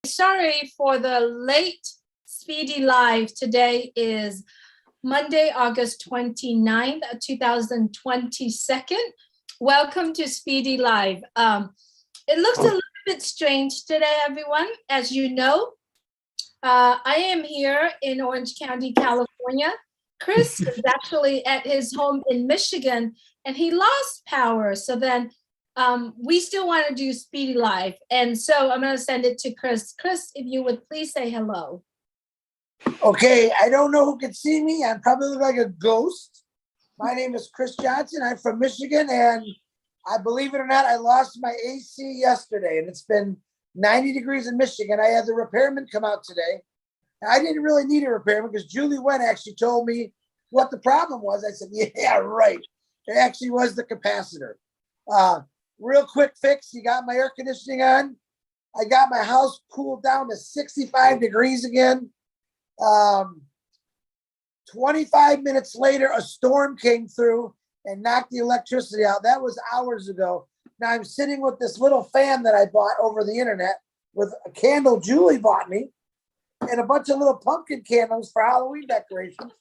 sorry for the late Speedy Live. Today is Monday, August 29th, 2022. Welcome to Speedy Live. It looks a little bit strange today, everyone. As you know, I am here in Orange County, California. Chris is actually at his home in Michigan, and he lost power. So then we still want to do Speedy Live. And so I'm going to send it to Chris. Chris, if you would please say hello. Okay, I don't know who can see me. I probably look like a ghost. My name is Chris Johnson. I'm from Michigan, and I believe it or not, I lost my AC yesterday, and it's been 90 degrees in Michigan. I had the repairman come out today. I didn't really need a repairman because Julie Wen actually told me what the problem was. I said, yeah, right. It actually was the capacitor. Real quick fix. You got my air conditioning on. I got my house cooled down to 65 degrees again. 25 minutes later, a storm came through and knocked the electricity out. That was hours ago. Now I'm sitting with this little fan that I bought over the internet with a candle Julie bought me and a bunch of little pumpkin candles for Halloween decorations.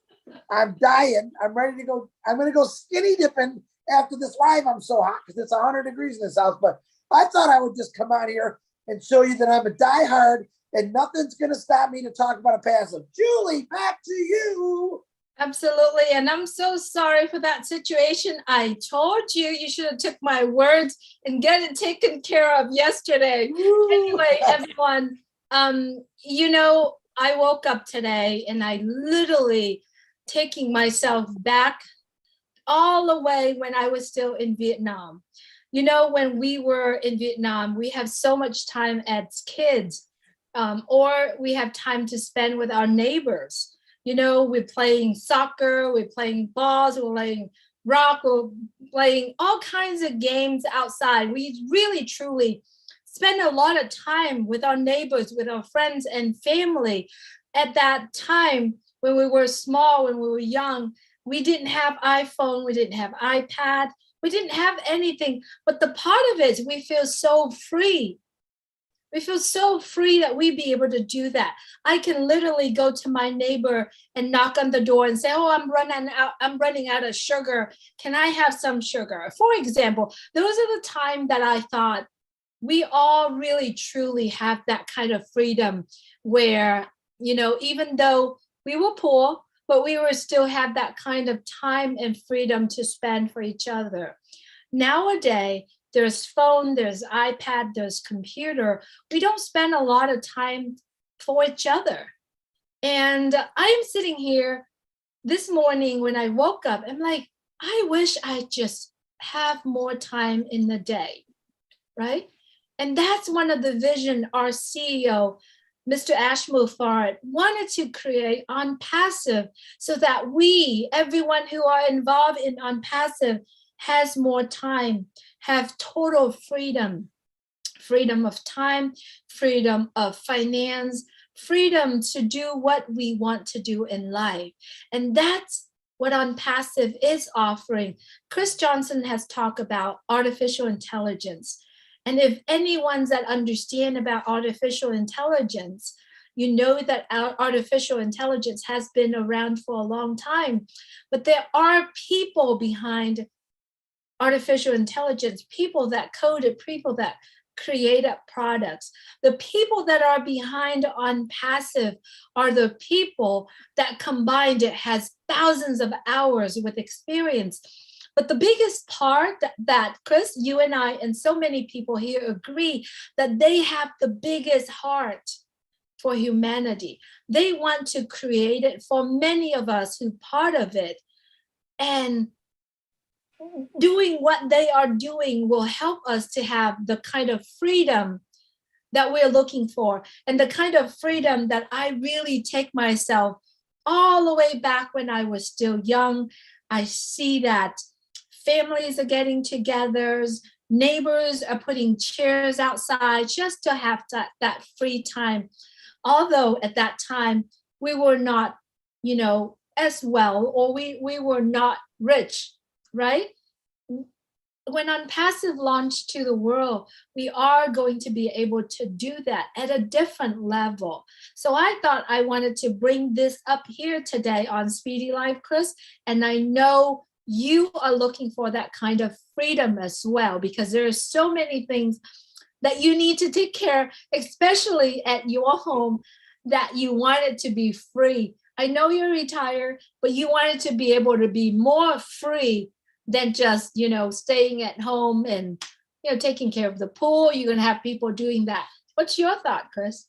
I'm dying. I'm ready to go. I'm going to go skinny dipping after this live. I'm so hot because it's 100 degrees in this house. But I thought I would just come out here and show you that I'm a diehard and nothing's going to stop me to talk about a passive. Julie, back to you. Absolutely. And I'm so sorry for that situation. I told you, you should have took my words and get it taken care of yesterday. Ooh. Anyway, everyone, you know, I woke up today and I literally taking myself back all the way when I was still in Vietnam. You know, when we were in Vietnam, we have so much time as kids, or we have time to spend with our neighbors. You know, we're playing soccer, we're playing balls, we're playing rock, we're playing all kinds of games outside. We really, truly spend a lot of time with our neighbors, with our friends and family. At that time, when we were small, when we were young, we didn't have iPhone, we didn't have iPad, we didn't have anything. But the part of it is we feel so free. We feel so free that we be able to do that. I can literally go to my neighbor and knock on the door and say, oh, I'm running out of sugar. Can I have some sugar? For example, those are the times that I thought we all really truly have that kind of freedom where, you know, even though we were poor, but we were still have that kind of time and freedom to spend for each other. Nowadays, there's phone, there's iPad, there's computer. We don't spend a lot of time for each other. And I'm sitting here this morning when I woke up, I'm like, I wish I just have more time in the day, right? And that's one of the vision our CEO, Mr. ASHMUFAREH, wanted to create ONPASSIVE so that we, everyone who are involved in ONPASSIVE, has more time, have total freedom, freedom of time, freedom of finance, freedom to do what we want to do in life. And that's what ONPASSIVE is offering. Chris Johnson has talked about artificial intelligence. And if anyone's that understand about artificial intelligence, you know that our artificial intelligence has been around for a long time, but there are people behind artificial intelligence, people that code it, people that create up products. The people that are behind ONPASSIVE are the people that combined it has thousands of hours with experience. But the biggest part that Chris, you and I, and so many people here agree that they have the biggest heart for humanity. They want to create it for many of us who part of it. And doing what they are doing will help us to have the kind of freedom that we're looking for and the kind of freedom that I really take myself all the way back when I was still young. I see that families are getting together, neighbors are putting chairs outside just to have that free time. Although at that time we were not, you know, as well, or we were not rich, right? when ONPASSIVE launched to the world, we are going to be able to do that at a different level. So I thought I wanted to bring this up here today on Speedy Life, Chris. And I know you are looking for that kind of freedom as well, because there are so many things that you need to take care, especially at your home, that you want it to be free. I know you're retired, but you want it to be able to be more free than just, staying at home and, taking care of the pool. You're going to have people doing that. What's your thought, Chris?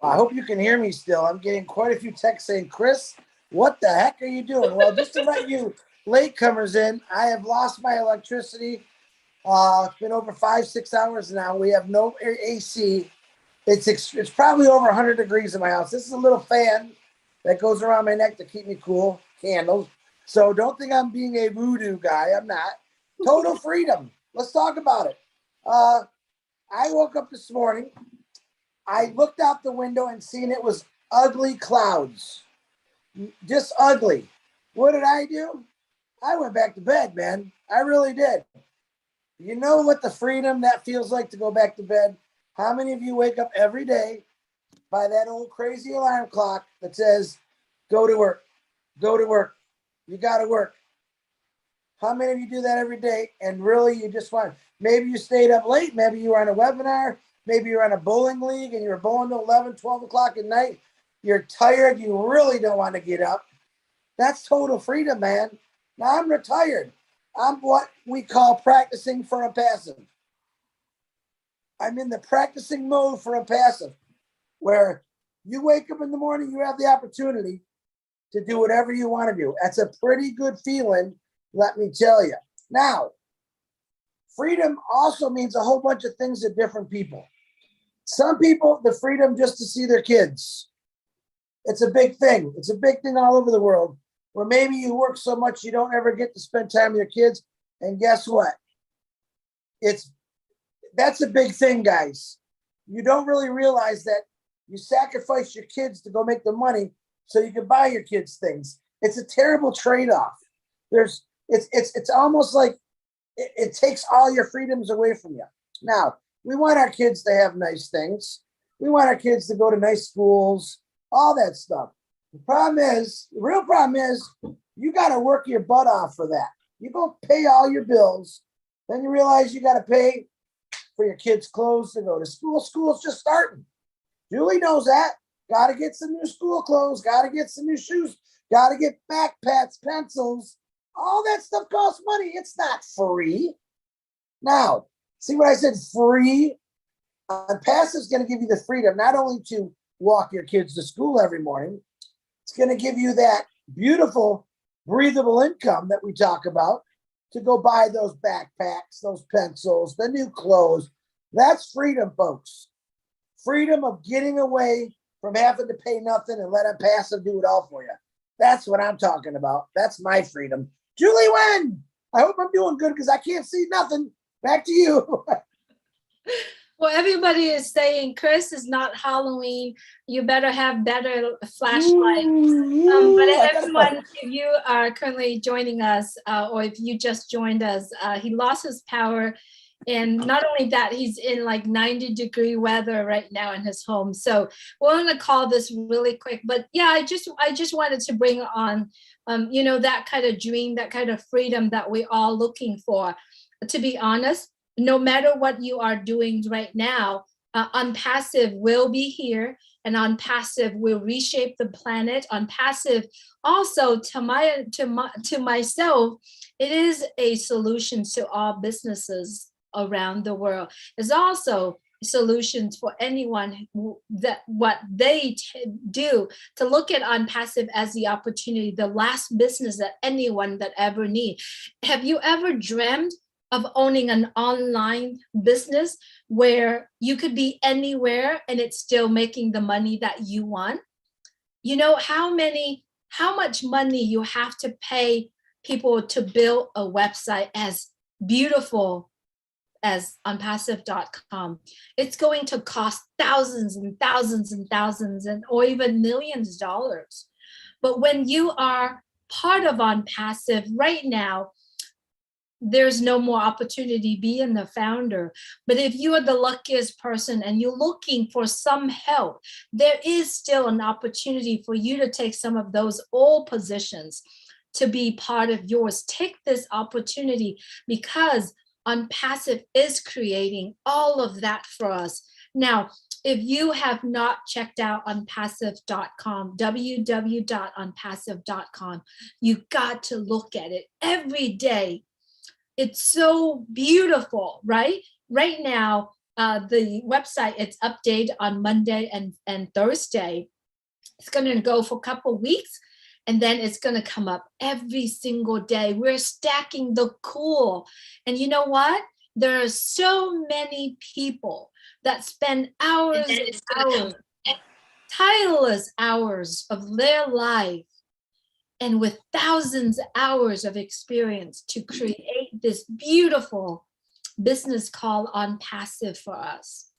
I hope you can hear me still. I'm getting quite a few texts saying, Chris, what the heck are you doing? Well, just to let you latecomers in, I have lost my electricity. It's been over 5-6 hours now. We have no AC. It's probably over 100 degrees in my house. This is a little fan that goes around my neck to keep me cool. Candles. So don't think I'm being a voodoo guy. I'm not. Total freedom. Let's talk about it. I woke up this morning. I looked out the window and seen it was ugly clouds. Just ugly. What did I do? I went back to bed, man. I really did. You know what the freedom that feels like to go back to bed? How many of you wake up every day by that old crazy alarm clock that says, go to work, go to work, you got to work? How many of you do that every day? And really, you just want, maybe you stayed up late, maybe you were on a webinar, maybe you're on a bowling league and you're bowling till 11, 12 o'clock at night. You're tired, you really don't want to get up. That's total freedom, man. Now I'm retired. I'm what we call practicing for a passive. I'm in the practicing mode for a passive, where you wake up in the morning, you have the opportunity to do whatever you want to do. That's a pretty good feeling, let me tell you. Now, freedom also means a whole bunch of things to different people. Some people, the freedom just to see their kids. It's a big thing. It's a big thing all over the world, where maybe you work so much you don't ever get to spend time with your kids. And guess what? That's a big thing, guys. You don't really realize that you sacrifice your kids to go make the money so you can buy your kids things. It's a terrible trade-off. It's almost like it takes all your freedoms away from you. Now, we want our kids to have nice things. We want our kids to go to nice schools, all that stuff. The real problem is, you got to work your butt off for that. You go pay all your bills, then you realize you got to pay for your kids' clothes to go to school. School's just starting. Julie knows that. Got to get some new school clothes. Got to get some new shoes. Got to get backpacks, pencils. All that stuff costs money. It's not free. Now, see what I said? Free. Passive is going to give you the freedom not only to walk your kids to school every morning. It's going to give you that beautiful, breathable income that we talk about to go buy those backpacks, those pencils, the new clothes. That's freedom, folks. Freedom of getting away from having to pay nothing and let a passive do it all for you. That's what I'm talking about. That's my freedom. Julie Wen, I hope I'm doing good because I can't see nothing. Back to you. Well, everybody is saying, Chris, is not Halloween. You better have better flashlights. But everyone, if you are currently joining us, or if you just joined us, he lost his power. And not only that, he's in like 90-degree weather right now in his home. So we're going to call this really quick. But yeah, I just wanted to bring on, that kind of dream, that kind of freedom that we're all looking for. To be honest, no matter what you are doing right now, ONPASSIVE will be here, and ONPASSIVE will reshape the planet. ONPASSIVE also, to myself, it is a solution to all businesses around the world. It's also solutions for anyone what they do, to look at ONPASSIVE as the opportunity, the last business that anyone that ever need. Have you ever dreamt of owning an online business where you could be anywhere and it's still making the money that you want? You know how much money you have to pay people to build a website as beautiful as onpassive.com. It's going to cost thousands and thousands and thousands or even millions of dollars. But when you are part of ONPASSIVE right now, there's no more opportunity being the founder. But if you are the luckiest person and you're looking for some help, there is still an opportunity for you to take some of those old positions to be part of yours. Take this opportunity, because ONPASSIVE is creating all of that for us. Now, if you have not checked out ONPASSIVE.com, www.onpassive.com, you got to look at it every day. It's so beautiful, right? Right now, the website, it's updated on Monday and Thursday. It's going to go for a couple weeks, and then it's going to come up every single day. We're stacking the cool. And you know what? There are so many people that spend hours and hours, tireless hours of their life, and with thousands of hours of experience to create this beautiful business called ONPASSIVE for us.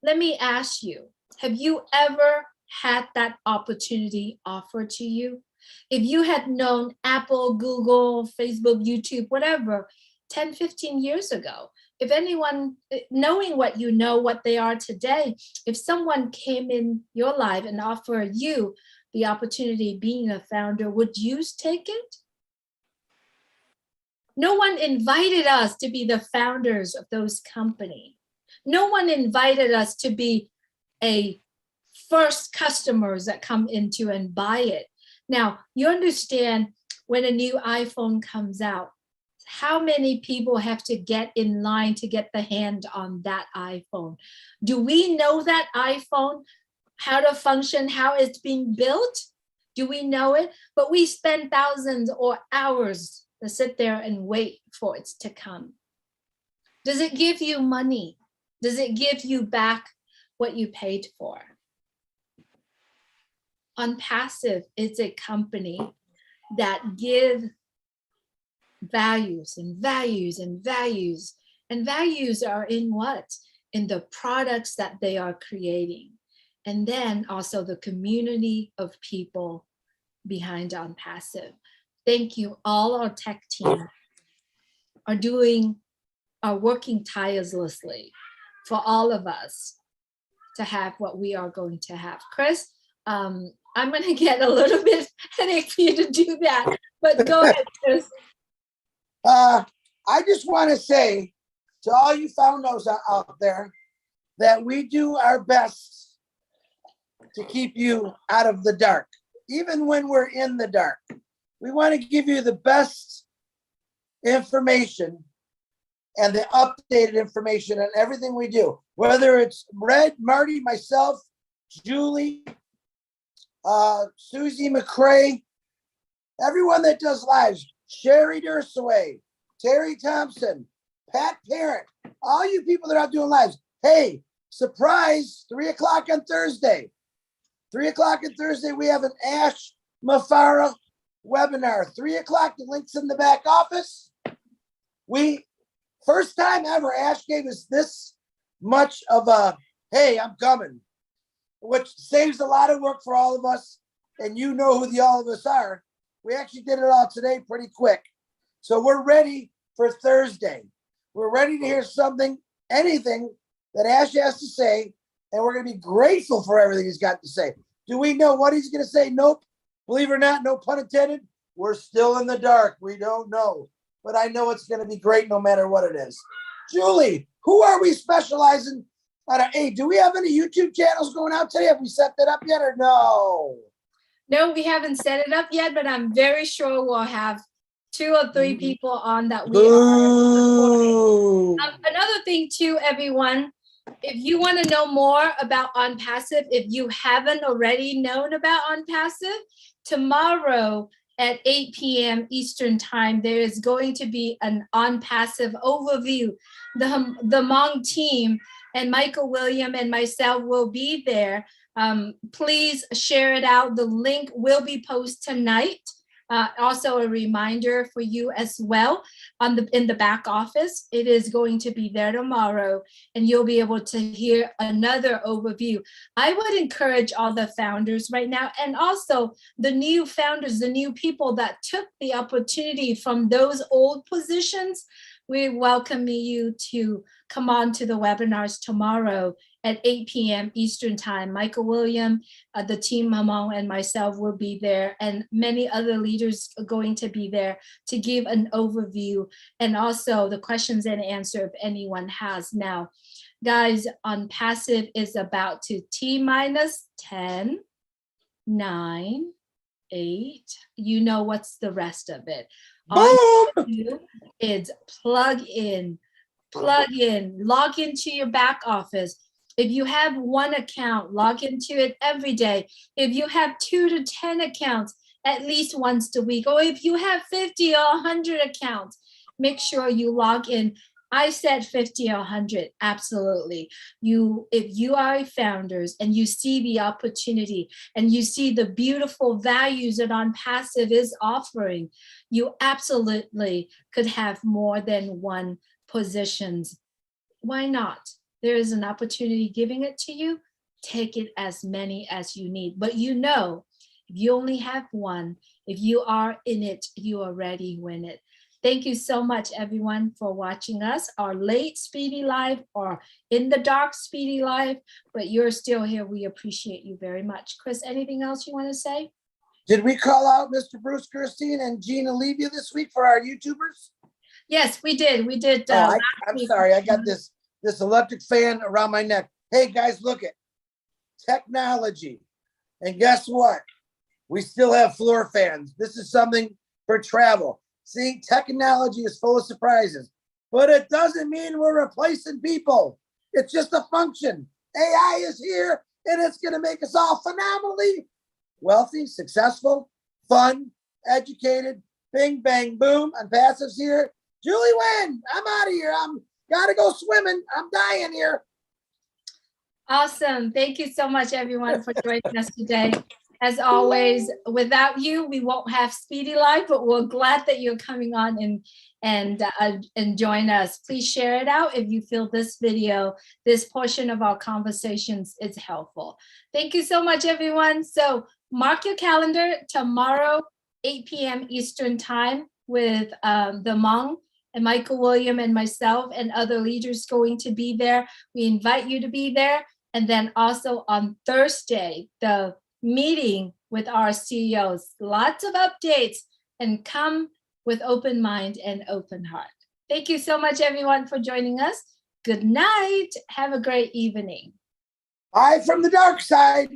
Let me ask you, have you ever had that opportunity offered to you? If you had known Apple, Google, Facebook, YouTube, whatever, 10, 15 years ago, if anyone, knowing what you know, what they are today, if someone came in your life and offered you the opportunity being a founder, would you take it? No one invited us to be the founders of those companies. No one invited us to be a first customers that come into and buy it. Now, you understand when a new iPhone comes out, how many people have to get in line to get the hand on that iPhone? Do we know that iPhone, how to function, how it's being built? Do we know it? But we spend thousands or hours to sit there and wait for it to come. Does it give you money? Does it give you back what you paid for? ONPASSIVE is a company that gives values and values and values. And values are in what? In the products that they are creating. And then also the community of people behind ONPASSIVE. Thank you. All our tech team are working tirelessly for all of us to have what we are going to have. Chris, I'm going to get a little bit headache for you to do that, but go ahead, Chris. I just want to say to all you founders out there that we do our best to keep you out of the dark, even when we're in the dark. We want to give you the best information and the updated information on everything we do, whether it's Red, Marty, myself, Julie, Susie McCrae, everyone that does lives, Sherry Dursaway, Terry Thompson, Pat Parent, all you people that are out doing lives. Hey, surprise, 3 o'clock on Thursday. 3 o'clock on Thursday, we have an ASHMUFAREH webinar. 3 o'clock, the link's in the back office. First time ever, Ash gave us this much of a, hey, I'm coming, which saves a lot of work for all of us. And you know who the all of us are. We actually did it all today pretty quick. So we're ready for Thursday. We're ready to hear something, anything that Ash has to say, and we're going to be grateful for everything he's got to say. Do we know what he's going to say? Nope. Believe it or not, no pun intended, we're still in the dark. We don't know. But I know it's going to be great no matter what it is. Julie, who are we specializing on? Hey, do we have any YouTube channels going out today? Have we set that up yet or no? No, we haven't set it up yet, but I'm very sure we'll have 2 or 3 people on that we are. Another thing too, everyone, if you want to know more about ONPASSIVE, if you haven't already known about ONPASSIVE, tomorrow at 8 p.m. Eastern time, there is going to be an ONPASSIVE overview. The Hmong team and Michael William and myself will be there. Please share it out. The link will be posted tonight Also a reminder for you as well in the back office. It is going to be there tomorrow, and you'll be able to hear another overview. I would encourage all the founders right now, and also the new founders, the new people that took the opportunity from those old positions. We welcome you to come on to the webinars tomorrow at 8 p.m. Eastern Time. Michael William, the team Mamon, and myself will be there, and many other leaders are going to be there to give an overview and also the questions and answer if anyone has. Now, guys, ONPASSIVE is about to T-minus 10, 9, 8. You know what's the rest of it. All you have to do is plug in, log into your back office. If you have one account, log into it every day. If you have 2 to 10 accounts, at least once a week, or if you have 50 or 100 accounts, make sure you log in. I said 50 or 100, absolutely. If you are founders and you see the opportunity and you see the beautiful values that ONPASSIVE is offering, you absolutely could have more than one positions. Why not? There is an opportunity giving it to you. Take it as many as you need. But you know, if you only have one, if you are in it, you already win it. Thank you so much, everyone, for watching us, our late Speedy Live or in the dark Speedy Live, but you're still here. We appreciate you very much. Chris, anything else you want to say? Did we call out Mr. Bruce Kirstein and Gina Levy this week for our YouTubers? Yes, we did. We did. I'm sorry. I got this electric fan around my neck. Hey, guys, look at technology. And guess what? We still have floor fans. This is something for travel. See, technology is full of surprises, but it doesn't mean we're replacing people. It's just a function. AI is here, and it's going to make us all phenomenally wealthy, successful, fun, educated. Bing, bang, boom. ONPASSIVE's here. Julie Wynn, I'm out of here. I'm got to go swimming. I'm dying here. Awesome. Thank you so much, everyone, for joining us today. As always, without you, we won't have Speedy Live, but we're glad that you're coming on and join us. Please share it out if you feel this video, this portion of our conversations is helpful. Thank you so much, everyone. So mark your calendar tomorrow, 8 p.m. Eastern Time with the Hmong and Michael William and myself and other leaders going to be there. We invite you to be there. And then also on Thursday, the meeting with our CEOs, lots of updates, and come with open mind and open heart. Thank you so much, everyone, for joining us. Good night. Have a great evening. Bye from the dark side.